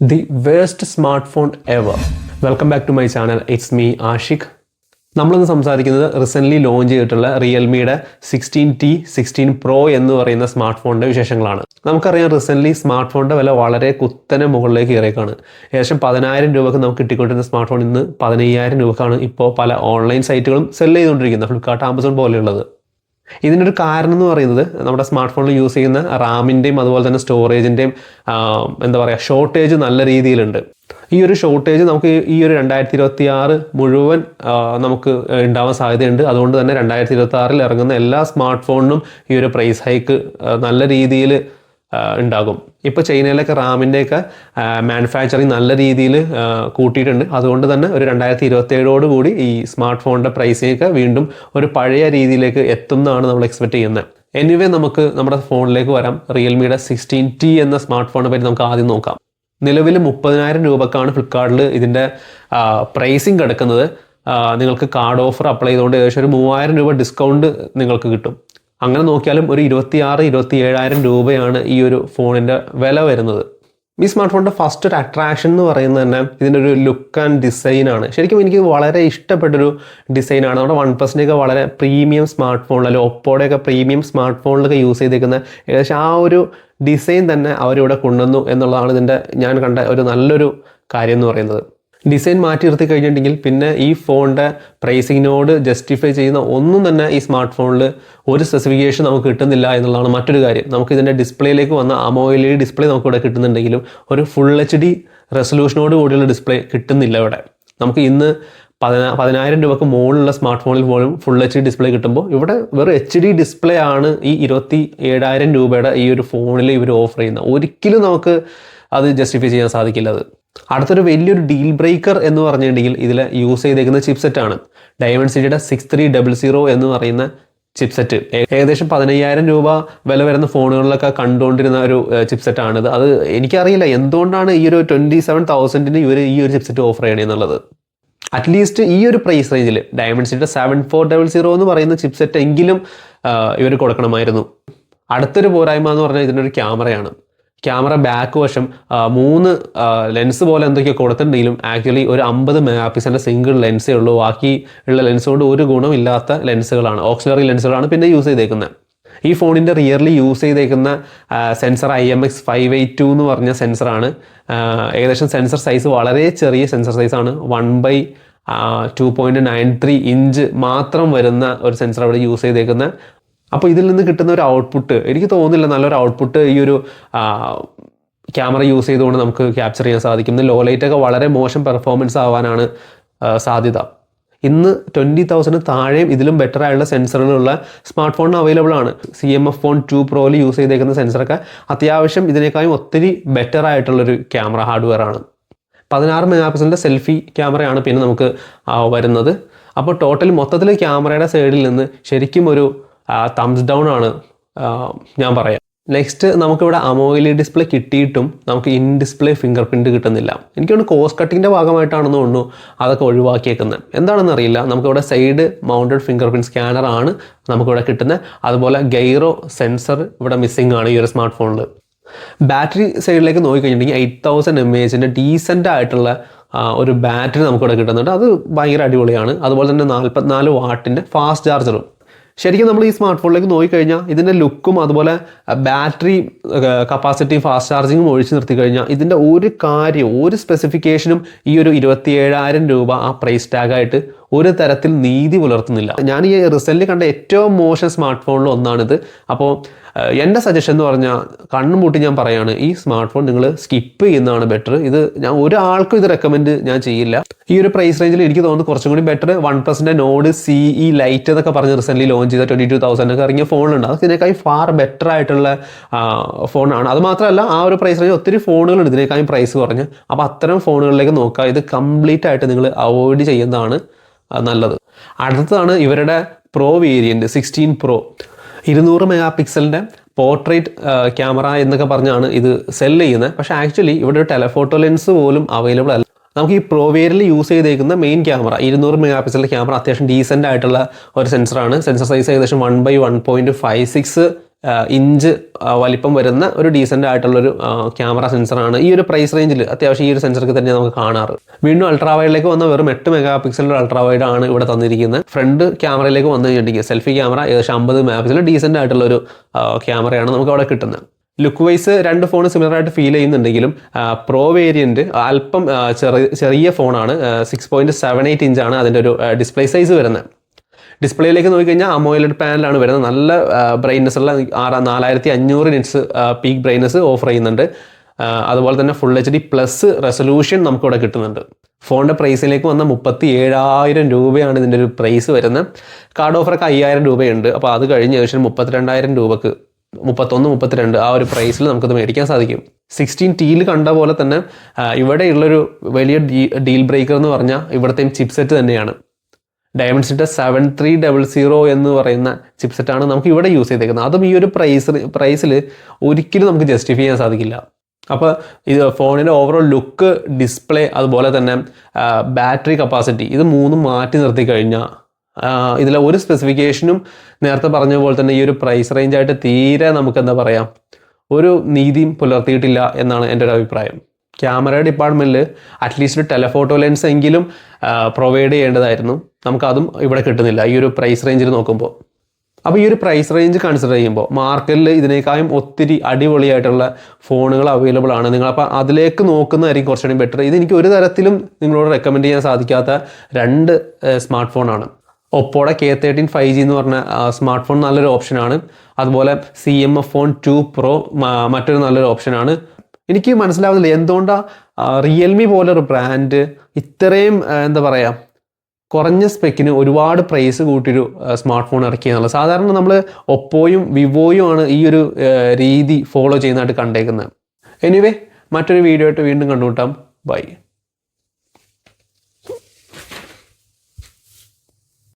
The worst smartphone ever. Welcome back to my channel. It's me, Ashik. നമ്മളിന്ന് സംസാരിക്കുന്നത് recently launch ചെയ്തിട്ടുള്ള റിയൽമിയുടെ 16T 16 Pro എന്ന് പറയുന്ന smart ഫോണിൻ്റെ വിശേഷങ്ങളാണ്. നമുക്കറിയാം റീസെൻ്റ്ലി സ്മാർട്ട് ഫോണിൻ്റെ വില വളരെ കുത്തനെ മുകളിലേക്ക് കയറിയേക്കാണ്. ഏകദേശം 10,000 രൂപക്ക് നമുക്ക് കിട്ടിക്കൊണ്ടിരുന്ന സ്മാർട്ട് ഫോൺ ഇന്ന് 15,000 രൂപക്കാണ് ഇപ്പോൾ പല ഓൺലൈൻ സൈറ്റുകളും സെല് ചെയ്തുകൊണ്ടിരിക്കുന്നത്, ഫ്ലിപ്കാർട്ട്, ആമസോൺ പോലെയുള്ളത്. ഇതിൻ്റെ ഒരു കാരണം എന്ന് പറയുന്നത് നമ്മുടെ സ്മാർട്ട് ഫോണിൽ യൂസ് ചെയ്യുന്ന റാമിൻ്റെയും അതുപോലെ തന്നെ സ്റ്റോറേജിൻ്റെയും ഷോർട്ടേജ് നല്ല രീതിയിലുണ്ട്. ഈ ഒരു ഷോർട്ടേജ് നമുക്ക് ഈ ഒരു 2026 മുഴുവൻ നമുക്ക് ഉണ്ടാവാൻ സാധ്യതയുണ്ട്. അതുകൊണ്ട് തന്നെ 2026 ഇറങ്ങുന്ന എല്ലാ സ്മാർട്ട് ഫോണിനും ഈ ഒരു പ്രൈസ് ഹൈക്ക് നല്ല രീതിയിൽ ഉണ്ടാകും. ഇപ്പോൾ ചൈനയിലൊക്കെ റാമിൻ്റെയൊക്കെ മാനുഫാക്ചറിങ് നല്ല രീതിയിൽ കൂട്ടിയിട്ടുണ്ട്. അതുകൊണ്ട് തന്നെ ഒരു 2027 കൂടി ഈ സ്മാർട്ട് ഫോണിൻ്റെ പ്രൈസിങ്ങൊക്കെ വീണ്ടും ഒരു പഴയ രീതിയിലേക്ക് എത്തുന്നതാണ് നമ്മൾ എക്സ്പെക്ട് ചെയ്യുന്നത്. എനിവേ നമുക്ക് നമ്മുടെ ഫോണിലേക്ക് വരാം. റിയൽമിയുടെ 16T എന്ന സ്മാർട്ട് ഫോണിനെ പറ്റി നമുക്ക് ആദ്യം നോക്കാം. നിലവിൽ 30,000 രൂപക്കാണ് ഫ്ലിപ്കാർട്ടിൽ ഇതിൻ്റെ പ്രൈസിങ് കിടക്കുന്നത്. നിങ്ങൾക്ക് കാർഡ് ഓഫർ അപ്ലൈ ചെയ്തുകൊണ്ട് ഏകദേശം ഒരു 3,000 രൂപ ഡിസ്കൗണ്ട് നിങ്ങൾക്ക് കിട്ടും. അങ്ങനെ നോക്കിയാലും ഒരു 26,000-27,000 രൂപയാണ് ഈ ഒരു ഫോണിൻ്റെ വില വരുന്നത്. ഈ സ്മാർട്ട് ഫോണിൻ്റെ ഫസ്റ്റ് ഒരു അട്രാക്ഷൻ എന്ന് പറയുന്നത് തന്നെ ഇതിൻ്റെ ഒരു ലുക്ക് ആൻഡ് ഡിസൈനാണ്. ശരിക്കും എനിക്ക് വളരെ ഇഷ്ടപ്പെട്ടൊരു ഡിസൈനാണ്. നമ്മുടെ OnePlusൻ്റെയൊക്കെ വളരെ പ്രീമിയം സ്മാർട്ട് ഫോണിൽ, അല്ലെങ്കിൽ ഒപ്പോയുടെയൊക്കെ പ്രീമിയം സ്മാർട്ട് ഫോണിലൊക്കെ യൂസ് ചെയ്തേക്കുന്ന ഏകദേശം ആ ഒരു ഡിസൈൻ തന്നെ അവരിവിടെ കൊണ്ടുവന്നു എന്നുള്ളതാണ് ഇതിൻ്റെ ഞാൻ കണ്ട ഒരു നല്ലൊരു കാര്യം എന്ന് പറയുന്നത്. ഡിസൈൻ മാറ്റി നിർത്തി കഴിഞ്ഞിട്ടുണ്ടെങ്കിൽ പിന്നെ ഈ ഫോണിൻ്റെ പ്രൈസിങ്ങിനോട് ജസ്റ്റിഫൈ ചെയ്യുന്ന ഒന്നും തന്നെ ഈ സ്മാർട്ട് ഫോണിൽ ഒരു സ്പെസിഫിക്കേഷൻ നമുക്ക് കിട്ടുന്നില്ല എന്നുള്ളതാണ് മറ്റൊരു കാര്യം. നമുക്ക് ഇതിൻ്റെ ഡിസ്പ്ലേയിലേക്ക് വന്ന AMOLED ഡിസ്പ്ലേ നമുക്കിവിടെ കിട്ടുന്നുണ്ടെങ്കിലും ഒരു ഫുൾ HD റെസൊല്യൂഷനോട് കൂടിയുള്ള ഡിസ്പ്ലേ കിട്ടുന്നില്ല ഇവിടെ. നമുക്ക് ഇന്ന് 10,000 രൂപക്ക് മുകളിലുള്ള സ്മാർട്ട് ഫോണിൽ പോലും ഫുൾ HD ഡിസ്പ്ലേ കിട്ടുമ്പോൾ ഇവിടെ വെറും HD ഡിസ്പ്ലേ ആണ് ഈ 27,000 രൂപയുടെ ഈ ഒരു ഫോണിൽ ഇവർ ഓഫർ ചെയ്യുന്നത്. ഒരിക്കലും നമുക്ക് അത് ജസ്റ്റിഫൈ ചെയ്യാൻ സാധിക്കില്ല. അത് അടുത്തൊരു വലിയൊരു ഡീൽ ബ്രേക്കർ എന്ന് പറഞ്ഞിട്ടുണ്ടെങ്കിൽ ഇതിൽ യൂസ് ചെയ്തേക്കുന്ന ചിപ്സെറ്റാണ്. ഡയമൻസിറ്റിയുടെ 6300 എന്ന് പറയുന്ന ചിപ്സെറ്റ്. ഏകദേശം 15,000 രൂപ വില വരുന്ന ഫോണുകളിലൊക്കെ കണ്ടുകൊണ്ടിരുന്ന ഒരു ചിപ്സെറ്റാണിത്. അത് എനിക്കറിയില്ല എന്തുകൊണ്ടാണ് ഈ ഒരു 27,000 ഇവർ ഈ ഒരു ചിപ്സെറ്റ് ഓഫർ ചെയ്യണേ എന്നുള്ളത്. അറ്റ്ലീസ്റ്റ് ഈ ഒരു പ്രൈസ് റേഞ്ചിൽ ഡയമൻസിറ്റിയുടെ 7400 എന്ന് പറയുന്ന ചിപ്സെറ്റ് എങ്കിലും ഇവർ കൊടുക്കണമായിരുന്നു. അടുത്തൊരു പോരായ്മ എന്ന് പറഞ്ഞാൽ ഇതിൻ്റെ ഒരു ക്യാമറയാണ്. ക്യാമറ ബാക്ക് വശം 3 ലെൻസ് പോലെ എന്തൊക്കെയോ കൊടുത്തിട്ടുണ്ടെങ്കിലും ആക്ച്വലി ഒരു 50 MP സിംഗിൾ ലെൻസേ ഉള്ളൂ. ബാക്കി ഉള്ള ലെൻസ് കൊണ്ട് ഒരു ഗുണമില്ലാത്ത ലെൻസുകളാണ്, ഓക്സിലറി ലെൻസുകളാണ് പിന്നെ യൂസ് ചെയ്തേക്കുന്നത്. ഈ ഫോണിൻ്റെ റിയറിൽ യൂസ് ചെയ്തേക്കുന്ന സെൻസർ IMX582 എന്ന് പറഞ്ഞ സെൻസറാണ്. ഏകദേശം സെൻസർ സൈസ് വളരെ ചെറിയ സെൻസർ സൈസാണ്. 1/2.93 ഇഞ്ച് മാത്രം വരുന്ന ഒരു സെൻസർ അവിടെ യൂസ് ചെയ്തേക്കുന്നത്. അപ്പോൾ ഇതിൽ നിന്ന് കിട്ടുന്ന ഒരു ഔട്ട്പുട്ട് എനിക്ക് തോന്നുന്നില്ല നല്ലൊരു ഔട്ട്പുട്ട് ഈ ഒരു ക്യാമറ യൂസ് ചെയ്തുകൊണ്ട് നമുക്ക് ക്യാപ്ചർ ചെയ്യാൻ സാധിക്കും. ലോ ലൈറ്റൊക്കെ വളരെ മോശം പെർഫോമൻസ് ആവാനാണ് സാധ്യത. ഇന്ന് 20,000 താഴെയും ഇതിലും ബെറ്റർ ആയുള്ള സെൻസറുകളുള്ള സ്മാർട്ട് ഫോണിന് അവൈലബിൾ ആണ്. CMF Phone 2 Proയിൽ യൂസ് ചെയ്തേക്കുന്ന സെൻസറൊക്കെ അത്യാവശ്യം ഇതിനേക്കാളും ഒത്തിരി ബെറ്റർ ആയിട്ടുള്ളൊരു ക്യാമറ ഹാർഡ്വെയർ ആണ്. 16 MP സെൽഫി ക്യാമറയാണ് പിന്നെ നമുക്ക് വരുന്നത്. അപ്പോൾ ടോട്ടൽ മൊത്തത്തിൽ ക്യാമറയുടെ സൈഡിൽ നിന്ന് ശരിക്കും ഒരു തംസ് ഡൗൺ ആണ് ഞാൻ പറയാം. നെക്സ്റ്റ് നമുക്കിവിടെ AMOLED ഡിസ്പ്ലേ കിട്ടിയിട്ടും നമുക്ക് ഇൻ ഡിസ്പ്ലേ ഫിംഗർ പ്രിൻറ്റ് കിട്ടുന്നില്ല. എനിക്കൊന്ന് കോസ്റ്റ് കട്ടിങ്ങിൻ്റെ ഭാഗമായിട്ടാണെന്ന് തോന്നുന്നു അതൊക്കെ ഒഴിവാക്കിയേക്കുന്നത്. എന്താണെന്ന് അറിയില്ല. നമുക്കിവിടെ side mounted finger print scanner ആണ് നമുക്കിവിടെ കിട്ടുന്നത്. അതുപോലെ ഗൈറോ സെൻസർ ഇവിടെ മിസ്സിംഗ് ആണ് ഈ ഒരു സ്മാർട്ട് ഫോണിൽ. ബാറ്ററി സൈഡിലേക്ക് നോക്കിക്കഴിഞ്ഞിട്ടുണ്ടെങ്കിൽ 8000 mAh ഡീസൻ്റ് ആയിട്ടുള്ള ഒരു ബാറ്ററി നമുക്കിവിടെ കിട്ടുന്നുണ്ട്. അത് ഭയങ്കര അടിപൊളിയാണ്. അതുപോലെ തന്നെ 44 വാട്ടിൻ്റെ ഫാസ്റ്റ് ചാർജറും. ശരിക്കും നമ്മൾ ഈ സ്മാർട്ട് ഫോണിലേക്ക് നോക്കിക്കഴിഞ്ഞാൽ ഇതിൻ്റെ ലുക്കും അതുപോലെ ബാറ്ററി കപ്പാസിറ്റി ഫാസ്റ്റ് ചാർജിങ്ങും ഒഴിച്ചു നിർത്തി കഴിഞ്ഞാൽ ഇതിൻ്റെ ഒരു സ്പെസിഫിക്കേഷനും ഈ ഒരു 27,000 രൂപ ആ പ്രൈസ് ടാഗായിട്ട് ഒരു തരത്തിൽ നീതി പുലർത്തുന്നില്ല. ഞാൻ ഈ റിസെൻ്റ്ലി കണ്ട ഏറ്റവും മോശം സ്മാർട്ട് ഫോണിൽ ഒന്നാണിത്. അപ്പോൾ എൻ്റെ സജഷൻ എന്ന് പറഞ്ഞാൽ കണ്ണും പൂട്ടി ഞാൻ പറയുകയാണ്, ഈ സ്മാർട്ട് ഫോൺ നിങ്ങൾ സ്കിപ്പ് ചെയ്യുന്നതാണ് ബെറ്റർ. ഇത് ഞാൻ ഒരാൾക്കും ഇത് റെക്കമെൻഡ് ഞാൻ ചെയ്യില്ല. ഈ ഒരു പ്രൈസ് റേഞ്ചിൽ എനിക്ക് തോന്നുന്നു കുറച്ചും കൂടി ബെറ്റർ OnePlusൻ്റെ Nord CE Lite എന്നൊക്കെ പറഞ്ഞ് റിസെൻ്റ്ലി ലോഞ്ച് ചെയ്ത 22,000 ഒക്കെ ഇറങ്ങിയ ഫോണുണ്ട്. അത് ഇതിനേക്കാളും ഫാർ ബെറ്റർ ആയിട്ടുള്ള ഫോണാണ്. അത് മാത്രമല്ല ആ ഒരു പ്രൈസ് റേഞ്ച് ഒത്തിരി ഫോണുകളുണ്ട് ഇതിനേക്കാളും പ്രൈസ് കുറഞ്ഞ്. അപ്പോൾ അത്തരം ഫോണുകളിലേക്ക് നോക്കുക. ഇത് കംപ്ലീറ്റ് ആയിട്ട് നിങ്ങൾ അവോയ്ഡ് ചെയ്യുന്നതാണ് നല്ലത്. അടുത്തതാണ് ഇവരുടെ pro variant 16 Pro. 200 MP portrait camera എന്നൊക്കെ പറഞ്ഞാണ് ഇത് സെല്ല് ചെയ്യുന്നത്. പക്ഷേ ആക്ച്വലി ഇവിടെ ഒരു ടെലഫോട്ടോ ലെൻസ് പോലും അവൈലബിൾ അല്ല. നമുക്ക് ഈ പ്രോ വേരിയറിൽ യൂസ് ചെയ്തേക്കുന്ന മെയിൻ ക്യാമറ 200 MP ക്യാമറ അത്യാവശ്യം ഡീസൻ്റ് ആയിട്ടുള്ള ഒരു സെൻസറാണ്. സെൻസർ സൈസ് ഏകദേശം 1/1.56 ഇഞ്ച് വലിപ്പം വരുന്ന ഒരു ഡീസൻ്റ് ആയിട്ടുള്ളൊരു ക്യാമറ സെൻസറാണ്. ഈ ഒരു പ്രൈസ് റേഞ്ചിൽ അത്യാവശ്യം ഈ ഒരു സെൻസർക്ക് തന്നെ നമുക്ക് കാണാറ്. വീണ്ടും അൾട്രാ വൈഡിലേക്ക് വന്ന വെറും 8 മെഗാ പിക്സലിൻ്റെ അൾട്രാ വൈഡ് ആണ് ഇവിടെ തന്നിരിക്കുന്നത്. ഫ്രണ്ട് ക്യാമറയിലേക്ക് വന്നു കഴിഞ്ഞിട്ടുണ്ടെങ്കിൽ സെൽഫി ക്യാമറ ഏകദേശം 50 മെഗാ പിക്സൽ ഡീസൻ്റ് ആയിട്ടുള്ളൊരു ക്യാമറയാണ് നമുക്ക് അവിടെ കിട്ടുന്നത്. ലുക്ക് വൈസ് രണ്ട് ഫോൺ സിമിലർ ആയിട്ട് ഫീൽ ചെയ്യുന്നുണ്ടെങ്കിലും പ്രോ വേരിയൻറ്റ് അല്പം ചെറിയ ഫോണാണ്. 6.78 ഇഞ്ചാണ് അതിൻ്റെ ഒരു ഡിസ്പ്ലേ സൈസ് വരുന്നത്. ഡിസ്പ്ലേയിലേക്ക് നോക്കിക്കഴിഞ്ഞാൽ അമോലെഡ് പാനലാണ് വരുന്നത്. നല്ല ബ്രൈറ്റ്നസ് ഉള്ള 4500 നിറ്റ്സ് പീക്ക് ബ്രൈറ്റ്നസ് ഓഫർ ചെയ്യുന്നുണ്ട്. അതുപോലെ തന്നെ ഫുൾ HD പ്ലസ് റെസൊല്യൂഷൻ നമുക്കിവിടെ കിട്ടുന്നുണ്ട്. ഫോണിൻ്റെ പ്രൈസിലേക്ക് വന്ന 37,000 രൂപയാണ് ഇതിൻ്റെ ഒരു പ്രൈസ് വരുന്നത്. കാർഡ് ഓഫറൊക്കെ 5,000 രൂപയുണ്ട്. അപ്പോൾ അത് കഴിഞ്ഞ് ഏകദേശം 32,000 രൂപക്ക് 31-32 ആ ഒരു പ്രൈസിൽ നമുക്കത് മേടിക്കാൻ സാധിക്കും. 16Tയിൽ കണ്ട പോലെ തന്നെ ഇവിടെയുള്ളൊരു വലിയ ഡീൽ ബ്രേക്കർ എന്ന് പറഞ്ഞാൽ ഇവിടുത്തെയും ചിപ്സെറ്റ് തന്നെയാണ്. ഡയമണ്ട്സിൻ്റെ 7300 എന്ന് പറയുന്ന ചിപ്സെറ്റാണ് നമുക്ക് ഇവിടെ യൂസ് ചെയ്തേക്കുന്നത്. അതും ഈ ഒരു പ്രൈസിൽ ഒരിക്കലും നമുക്ക് ജസ്റ്റിഫൈ ചെയ്യാൻ സാധിക്കില്ല. അപ്പോൾ ഇത് ഫോണിൻ്റെ ഓവറോൾ ലുക്ക്, ഡിസ്പ്ലേ, അതുപോലെ തന്നെ ബാറ്ററി കപ്പാസിറ്റി, ഇത് മൂന്നും മാറ്റി നിർത്തി കഴിഞ്ഞാൽ ഇതിലെ ഒരു സ്പെസിഫിക്കേഷനും നേരത്തെ പറഞ്ഞ പോലെ തന്നെ ഈ ഒരു പ്രൈസ് റേഞ്ചായിട്ട് തീരെ നമുക്ക് എന്താ പറയുക ഒരു നീതിയും പുലർത്തിയിട്ടില്ല എന്നാണ് എൻ്റെ ഒരു അഭിപ്രായം. ക്യാമറ ഡിപ്പാർട്ട്മെൻറ്റിൽ അറ്റ്ലീസ്റ്റ് ടെലഫോട്ടോ ലെൻസ് എങ്കിലും പ്രൊവൈഡ് ചെയ്യേണ്ടതായിരുന്നു. നമുക്കതും ഇവിടെ കിട്ടുന്നില്ല ഈ ഒരു പ്രൈസ് റേഞ്ചിൽ നോക്കുമ്പോൾ. അപ്പോൾ ഈ ഒരു പ്രൈസ് റേഞ്ച് കൺസിഡർ ചെയ്യുമ്പോൾ മാർക്കറ്റിൽ ഇതിനേക്കാളും ഒത്തിരി അടിപൊളിയായിട്ടുള്ള ഫോണുകൾ അവൈലബിൾ ആണ്. നിങ്ങളപ്പോൾ അതിലേക്ക് നോക്കുന്നതായിരിക്കും കുറച്ചുകൂടി ബെറ്റർ. ഇതെനിക്ക് ഒരു തരത്തിലും നിങ്ങളോട് റെക്കമെൻഡ് ചെയ്യാൻ സാധിക്കാത്ത 2 സ്മാർട്ട് ഫോണാണ്. ഒപ്പോടെ K13 5G എന്ന് പറഞ്ഞ സ്മാർട്ട് ഫോൺ നല്ലൊരു ഓപ്ഷനാണ്. അതുപോലെ CMF ഫോൺ 2 Pro മറ്റൊരു നല്ലൊരു ഓപ്ഷനാണ്. എനിക്ക് മനസ്സിലാവുന്നില്ല എന്തുകൊണ്ടാണ് റിയൽമി പോലൊരു ബ്രാൻഡ് ഇത്രയും എന്താ പറയുക കുറഞ്ഞ സ്പെക്കിന് ഒരുപാട് പ്രൈസ് കൂട്ടിയൊരു സ്മാർട്ട് ഫോൺ ഇറക്കിയെന്നുള്ളത്. സാധാരണ നമ്മൾ ഒപ്പോയും വിവോയും ആണ് ഈ ഒരു രീതി ഫോളോ ചെയ്യുന്നതായിട്ട് കണ്ടേക്കുന്നത്. എനിവേ മറ്റൊരു വീഡിയോ ആയിട്ട് വീണ്ടും കണ്ടുമുട്ടാം. ബൈ.